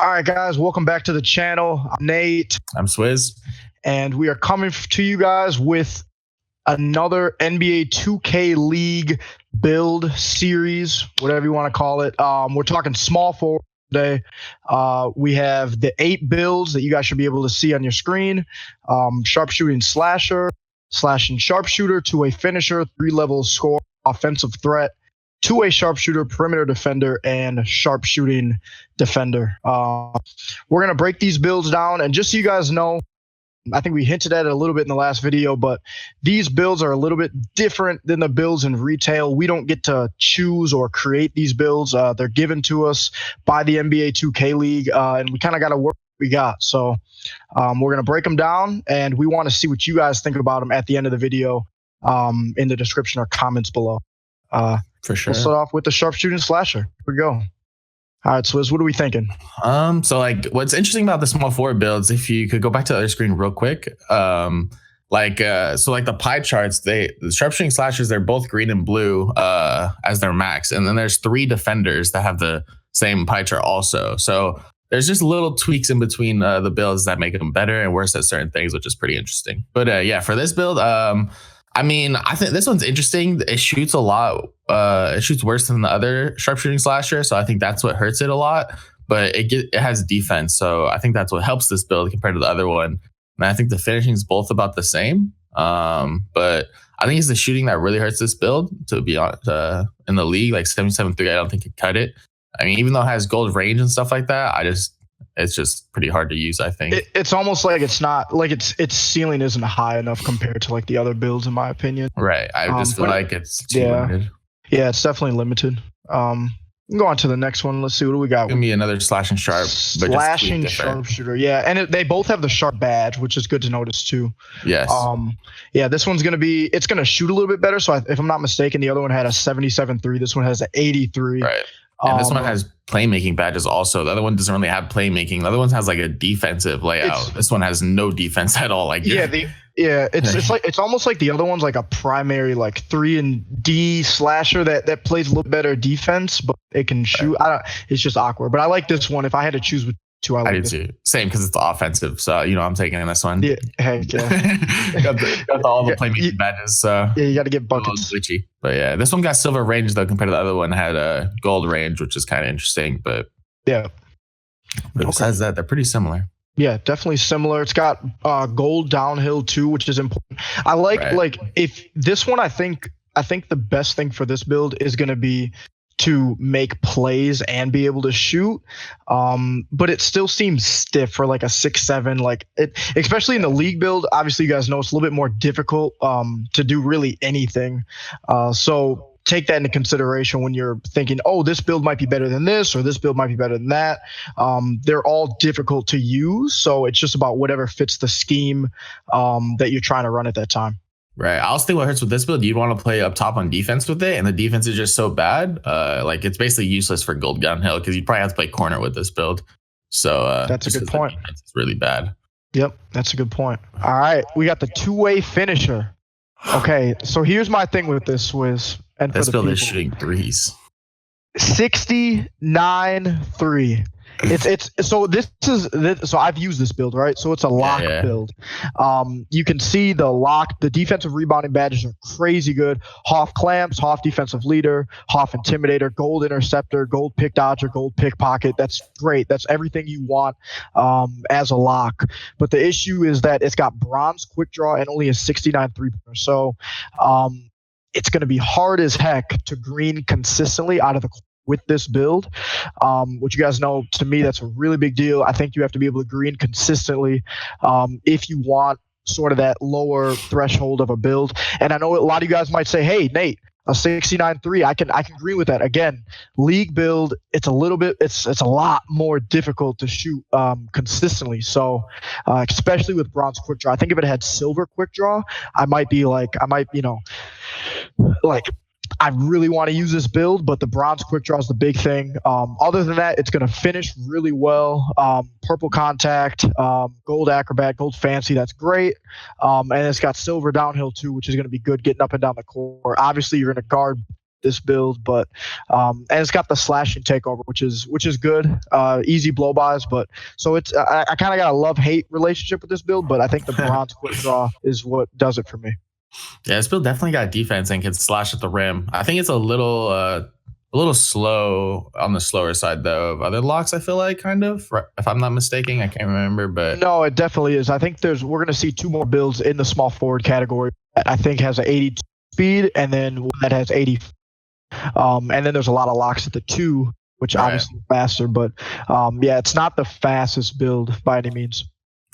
All right, guys, welcome back to the channel. I'm Nate. I'm Swizz. And we are coming to you guys with another NBA 2K League build series, whatever you want to call it. We're talking small forward today. We have the 8 builds that you guys should be able to see on your screen. Sharpshooting slasher, slashing sharpshooter, two-way finisher, 3-level score, offensive threat, two-way sharpshooter, perimeter defender, and sharpshooting defender. We're going to break these builds down, and just so you guys know, I think we hinted at it a little bit in the last video, but these builds are a little bit different than the builds in retail. We don't get to choose or create these builds. They're given to us by the NBA 2K League, and we kind of got to work what we got. So we're going to break them down, and we want to see what you guys think about them at the end of the video in the description or comments below. For sure. We'll start off with the sharpshooting slasher. Here we go. All right, Swizz, what are we thinking? So like what's interesting about the small forward builds, if you could go back to the other screen real quick, so like the pie charts, the sharpshooting slashers, they're both green and blue as their max, and then there's 3 defenders that have the same pie chart also. So there's just little tweaks in between the builds that make them better and worse at certain things, which is pretty interesting. But yeah, for this build, I mean, I think this one's interesting. It shoots a lot. It shoots worse than the other sharpshooting slasher, so I think that's what hurts it a lot. But it has defense, so I think that's what helps this build compared to the other one. And I think the finishing is both about the same. But I think it's the shooting that really hurts this build. To be honest, in the league, like 77-3, I don't think it cut it. I mean, even though it has gold range and stuff like that, it's just pretty hard to use, I think. It's almost like it's not like its ceiling isn't high enough compared to like the other builds, in my opinion. Right. I just feel like it's too limited. Yeah, it's definitely limited. Go on to the next one. Let's see, what do we got? Gonna be another slashing sharp, slashing sharpshooter. Yeah, and they both have the sharp badge, which is good to notice too. Yes. Yeah, this one's it's gonna shoot a little bit better. So if I'm not mistaken, the other one had a 77-3. This one has an 83. Right. And this one has playmaking badges also. The other one doesn't really have playmaking. The other one has like a defensive layout. This one has no defense at all. Like it's almost like the other one's like a primary like 3-and-D slasher that plays a little better defense, but it can shoot. It's just awkward. But I like this one. If I had to choose with two, I do too. Same, because it's offensive. So I'm taking this one. Yeah, heck yeah. got all the playmaking badges. So yeah, you got to get buckets. Glitchy. But yeah, this one got silver range though compared to the other one had a gold range, which is kind of interesting. But yeah, besides that, they're pretty similar. Yeah, definitely similar. It's got gold downhill too, which is important. I like if this one, I think the best thing for this build is going to be to make plays and be able to shoot, but it still seems stiff for like a 6-7. Like it, especially in the league build. Obviously, you guys know it's a little bit more difficult to do really anything. So take that into consideration when you're thinking, oh, this build might be better than this, or this build might be better than that. They're all difficult to use, so it's just about whatever fits the scheme that you're trying to run at that time. Right. I also think what hurts with this build, you'd want to play up top on defense with it, and the defense is just so bad. Like it's basically useless for gold downhill because you probably have to play corner with this build. So that's a good point. It's really bad. Yep, that's a good point. All right, we got the two-way finisher. Okay, so here's my thing with this, Swizz. And this build is shooting threes. 69-3. So I've used this build, right? So it's a lock build. You can see the defensive rebounding badges are crazy good. Hoff clamps, Hoff defensive leader, Hoff intimidator, gold interceptor, gold pick dodger, gold pickpocket. That's great. That's everything you want as a lock. But the issue is that it's got bronze quick draw and only a 69 3-pointer. So it's going to be hard as heck to green consistently out of the with this build, which you guys know, to me, that's a really big deal. I think you have to be able to green consistently if you want sort of that lower threshold of a build. And I know a lot of you guys might say, hey, Nate, a 69-3, I can green with that. Again, league build, it's a lot more difficult to shoot consistently. So especially with bronze quick draw, I think if it had silver quick draw, I really want to use this build, but the bronze quick draw is the big thing. Other than that, it's going to finish really well. Purple contact, gold acrobat, gold fancy. That's great. And it's got silver downhill too, which is going to be good getting up and down the court. Obviously, you're going to guard this build, but and it's got the slashing takeover, which is good. Easy blow bys, but so it's I kind of got a love-hate relationship with this build, but I think the bronze quick draw is what does it for me. Yeah, this build definitely got defense and can slash at the rim. I think it's a little slow on the slower side though of other locks. I feel like kind of, if I'm not mistaken, I can't remember, but no, it definitely is. I think we're going to see two more builds in the small forward category. I think has an 82 speed, and then one that has 80. And then there's a lot of locks at the 2, which obviously is faster, but yeah, it's not the fastest build by any means.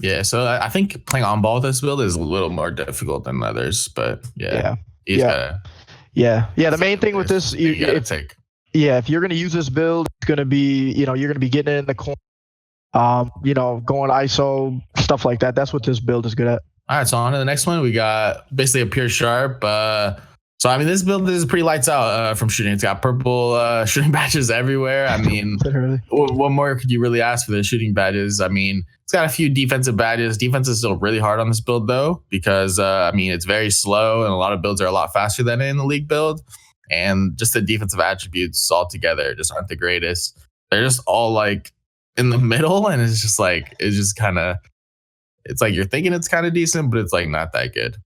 Yeah, so I think playing on ball with this build is a little more difficult than others, but yeah. The main thing with this, if you're going to use this build, it's going to be, you're going to be getting it in the corner, going ISO, stuff like that. That's what this build is good at. All right, so on to the next one. We got basically a pure sharp. So, I mean, this build is pretty lights out from shooting. It's got purple shooting badges everywhere. I mean, what more could you really ask for the shooting badges? I mean, it's got a few defensive badges. Defense is still really hard on this build, though, because, I mean, it's very slow, and a lot of builds are a lot faster than in the league build. And just the defensive attributes all together just aren't the greatest. They're just all, like, in the middle, and it's just like, it's like you're thinking it's kind of decent, but it's, like, not that good.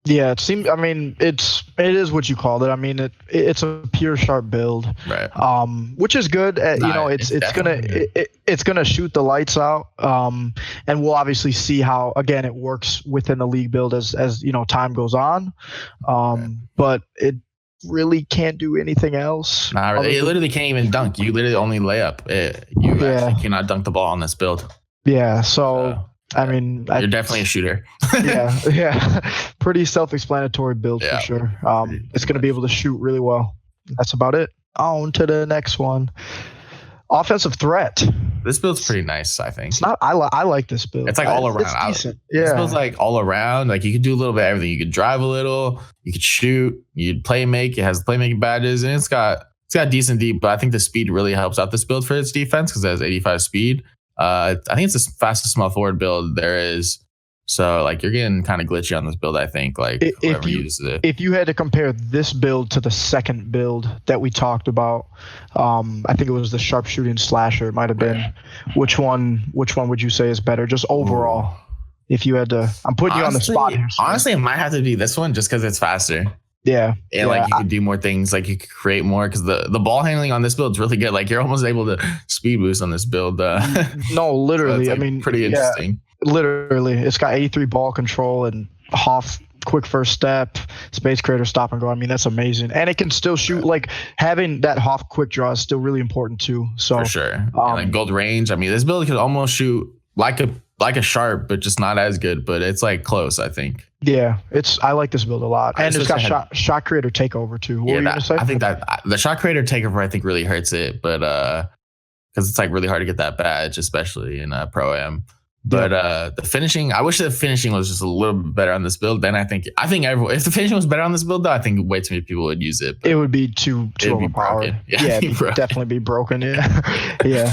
Yeah, it seems. I mean, it is what you called it. I mean, it's a pure sharp build, right? Which is good. It's gonna shoot the lights out. And we'll obviously see how again it works within the league build as time goes on. But it really can't do anything else. Nah, really. It literally can't even dunk. You literally only lay up. You actually cannot dunk the ball on this build. Yeah. So I mean, you're definitely a shooter. yeah. Pretty self-explanatory build for sure. It's going to be able to shoot really well. That's about it. On to the next one. Offensive threat. This build's pretty nice, I think. It's not. I like this build. It's like all around. It's decent. This build's like all around. Like you could do a little bit of everything. You could drive a little. You could shoot. You'd play make. It has playmaking badges, and it's got decent deep. But I think the speed really helps out this build for its defense because it has 85 speed. I think it's the fastest small forward build there is. So like you're getting kind of glitchy on this build, I think. Like whoever uses it. If you had to compare this build to the second build that we talked about, I think it was the sharpshooting slasher. It might have been. Which one would you say is better, just overall? If you had to, I'm putting you on the spot here. So. Honestly, it might have to be this one just because it's faster. Yeah. And like you could do more things, like you could create more because the ball handling on this build is really good. Like you're almost able to speed boost on this build. No, literally. So I mean, pretty interesting. Literally. It's got 83 ball control and Hoff quick first step, space creator, stop and go. I mean, that's amazing. And it can still shoot. Like having that Hoff quick draw is still really important too. So for sure. And like gold range. I mean, this build could almost shoot like a sharp, but just not as good. But it's like close, I think. Yeah, I like this build a lot, and it's got shot creator takeover too. What were you gonna say? I think that the shot creator takeover I think really hurts it, but because it's like really hard to get that badge, especially in Pro Am. But the finishing, I wish the finishing was just a little bit better on this build. Then I think everyone, if the finishing was better on this build, though, I think way too many people would use it. It would be too overpowered. Definitely be broken. Yeah.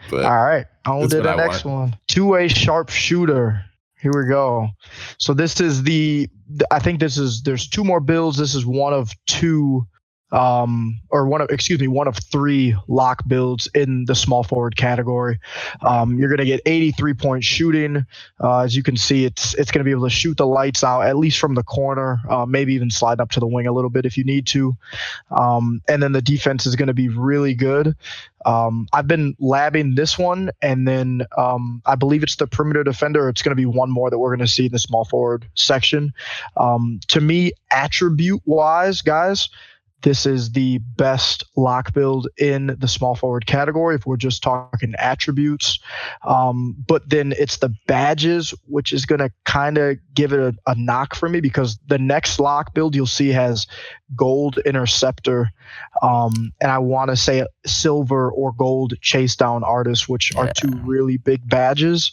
But all right, on to the next one. Two-way sharpshooter. Here we go. So this is there's two more builds. This is one of one of three lock builds in the small forward category. You're going to get 83-point shooting. As you can see, it's going to be able to shoot the lights out, at least from the corner, maybe even slide up to the wing a little bit if you need to. And then the defense is going to be really good. I've been labbing this one, and then I believe it's the perimeter defender. It's going to be one more that we're going to see in the small forward section. To me, attribute-wise, guys, this is the best lock build in the small forward category if we're just talking attributes. But then it's the badges, which is going to kind of give it a knock for me because the next lock build you'll see has gold interceptor. And I want to say silver or gold chase down artist, which are two really big badges.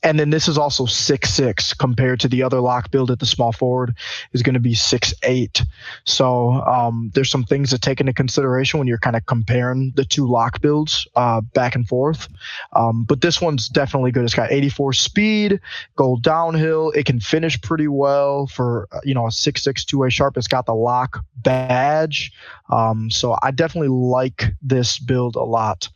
And then this is also 6'6" compared to the other lock build at the small forward is going to be 6'8". So there's some things to take into consideration when you're kind of comparing the two lock builds back and forth. But this one's definitely good. It's got 84 speed, gold downhill. It can finish pretty well for a 6'6" two-way sharp. It's got the lock badge. So I definitely like this build a lot.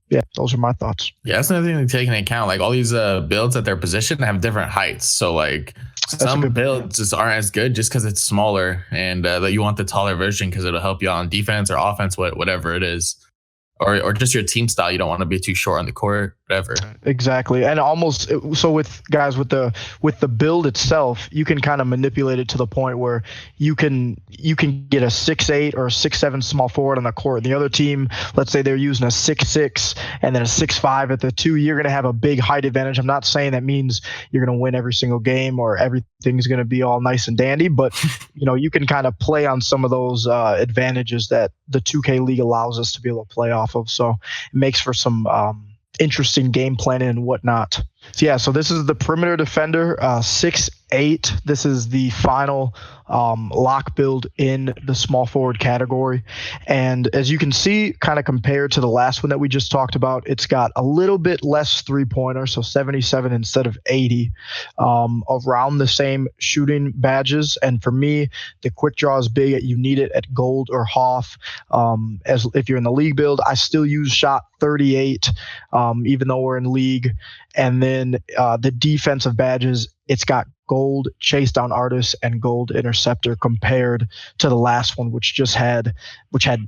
Yeah, those are my thoughts. Yeah, that's another thing to take into account. Like all these builds at their position have different heights. So like some builds just aren't as good just because it's smaller and that you want the taller version because it'll help you on defense or offense, whatever it is. Or just your team style. You don't want to be too short on the court, whatever. Exactly. And almost so with the build itself, you can kind of manipulate it to the point where you can get a 6'8" or a 6'7" small forward on the court. And the other team, let's say they're using a 6'6" and then a 6'5" at the 2, you're going to have a big height advantage. I'm not saying that means you're going to win every single game or everything's going to be all nice and dandy, but you can kind of play on some of those advantages that the 2K League allows us to be able to play off of. So it makes for some interesting game planning and whatnot. So this is the perimeter defender, 6'8". This is the final lock build in the small forward category. And as you can see, kind of compared to the last one that we just talked about, it's got a little bit less three-pointer, so 77 instead of 80, around the same shooting badges. And for me, the quick draw is big. You need it at gold or Hoff. As if you're in the league build, I still use shot 38, even though we're in league. And then the defensive badges, it's got gold chase down artist and gold interceptor compared to the last one, which had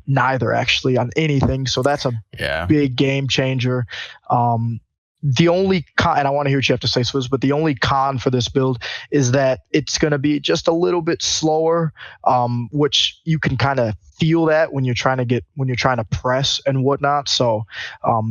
neither actually on anything. So that's a big game changer. The only con, and I want to hear what you have to say, Swizz, but the only con for this build is that it's going to be just a little bit slower, which you can kind of feel that when you're trying to press and whatnot. So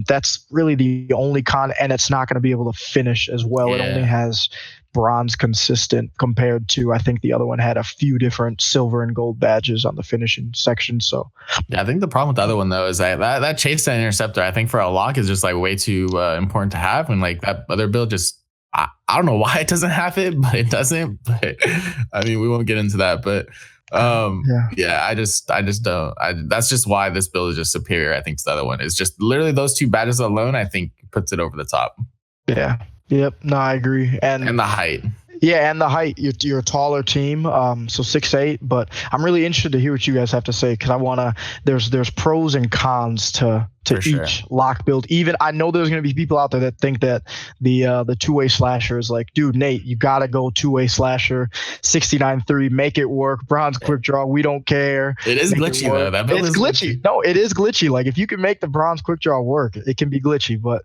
that's really the only con, and it's not going to be able to finish as well. It only has bronze consistent compared to, I think the other one had a few different silver and gold badges on the finishing section. So I think the problem with the other one though is that chase down interceptor, I think for a lock is just like way too important to have, and like that other build just I don't know why it doesn't have it, but it doesn't. But I mean, we won't get into that, but I just don't. That's just why this build is just superior, I think, to the other one. It's just literally those two badges alone, I think, puts it over the top. Yeah. Yep. No, I agree. And the height. Yeah, and the height. You're a taller team, so 6'8". But I'm really interested to hear what you guys have to say because I want to. There's pros and cons to each lock build. Even I know there's going to be people out there that think that the two-way slasher is like, dude, Nate, you got to go two-way slasher, 69-3, make it work. Bronze quick draw, we don't care. It is glitchy though. That build is glitchy. No, it is glitchy. Like if you can make the bronze quick draw work, it can be glitchy. But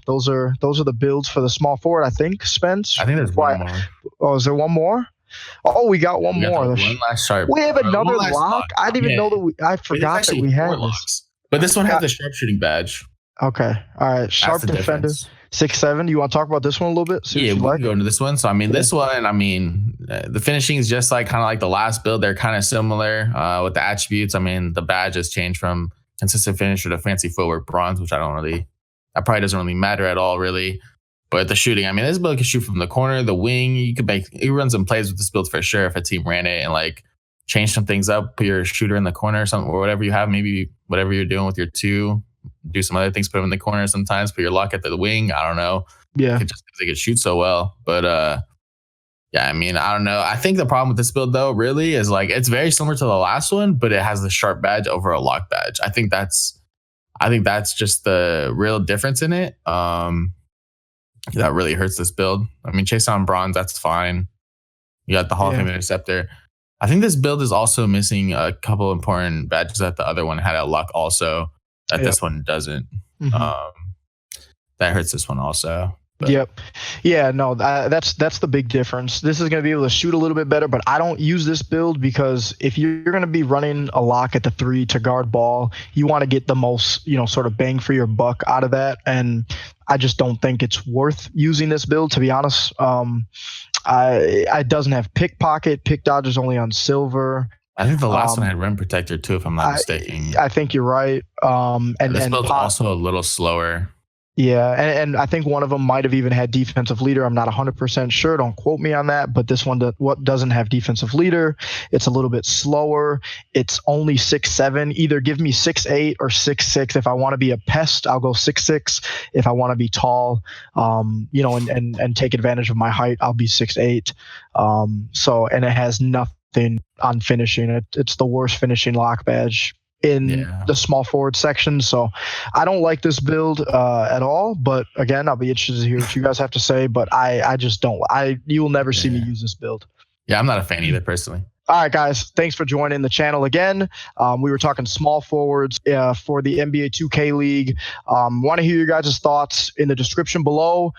those are the builds for the small forward. I think Spence. I think there's one more. Oh, is there one more? Oh, we got one more. One last sharp. We have another lock. I didn't even know that I forgot that we had this. But this one has the sharpshooting badge. Okay. All right. Sharp defender, 6'7". You want to talk about this one a little bit? We can go into this one. So, I mean, this one, the finishing is just like kind of like the last build. They're kind of similar with the attributes. I mean, the badge has changed from consistent finisher to fancy footwork bronze, which that probably doesn't really matter at all, really. But the shooting, I mean, this build can shoot from the corner, the wing. You run some plays with this build for sure if a team ran it and like change some things up, put your shooter in the corner or something, or whatever you have, maybe whatever you're doing with your two, do some other things, put them in the corner sometimes, put your lock at the wing. I don't know. Yeah. Just because they could shoot so well. But I mean, I don't know. I think the problem with this build though, really is like, it's very similar to the last one, but it has the sharp badge over a lock badge. I think that's just the real difference in it. That really hurts this build. I mean, chase on bronze, that's fine. You got the Hall of Fame interceptor. I think this build is also missing a couple important badges that the other one had at luck also, that this one doesn't. Mm-hmm. That hurts this one also. But. Yep. Yeah, no, that's the big difference. This is going to be able to shoot a little bit better, but I don't use this build because if you're going to be running a lock at the 3 to guard ball, you want to get the most, sort of bang for your buck out of that. And I just don't think it's worth using this build, to be honest. It doesn't have pickpocket. Pick dodge is only on silver. I think the last one had rim protector too, if I'm not mistaken. I think you're right. And this build's also a little slower. Yeah, and I think one of them might have even had defensive leader. I'm not 100% sure. Don't quote me on that. But this one doesn't have defensive leader. It's a little bit slower. It's only 6'7". Either give me 6'8" or 6'6". If I want to be a pest, I'll go 6'6". If I want to be tall, and take advantage of my height, I'll be 6'8". And it has nothing on finishing. It's the worst finishing lock badge in the small forward section. So I don't like this build at all, but again, I'll be interested to hear what you guys have to say, but I just don't. You will never see me use this build. Yeah, I'm not a fan either personally. All right, guys, thanks for joining the channel again. We were talking small forwards for the NBA 2K League. Want to hear your guys' thoughts in the description below.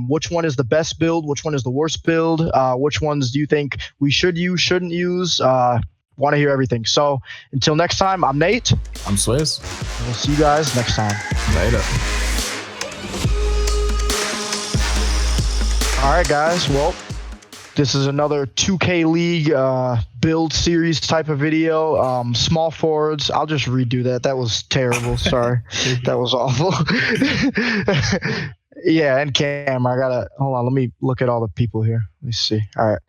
Which one is the best build? Which one is the worst build? Which ones do you think we should use, shouldn't use? Want to hear everything. So until next time, I'm Nate. I'm Swizz. We'll see you guys next time. Later. All right, guys. Well, this is another 2K League build series type of video. Small forwards. I'll just redo that. That was terrible. Sorry. That was awful. Yeah, and camera. Hold on. Let me look at all the people here. Let me see. All right.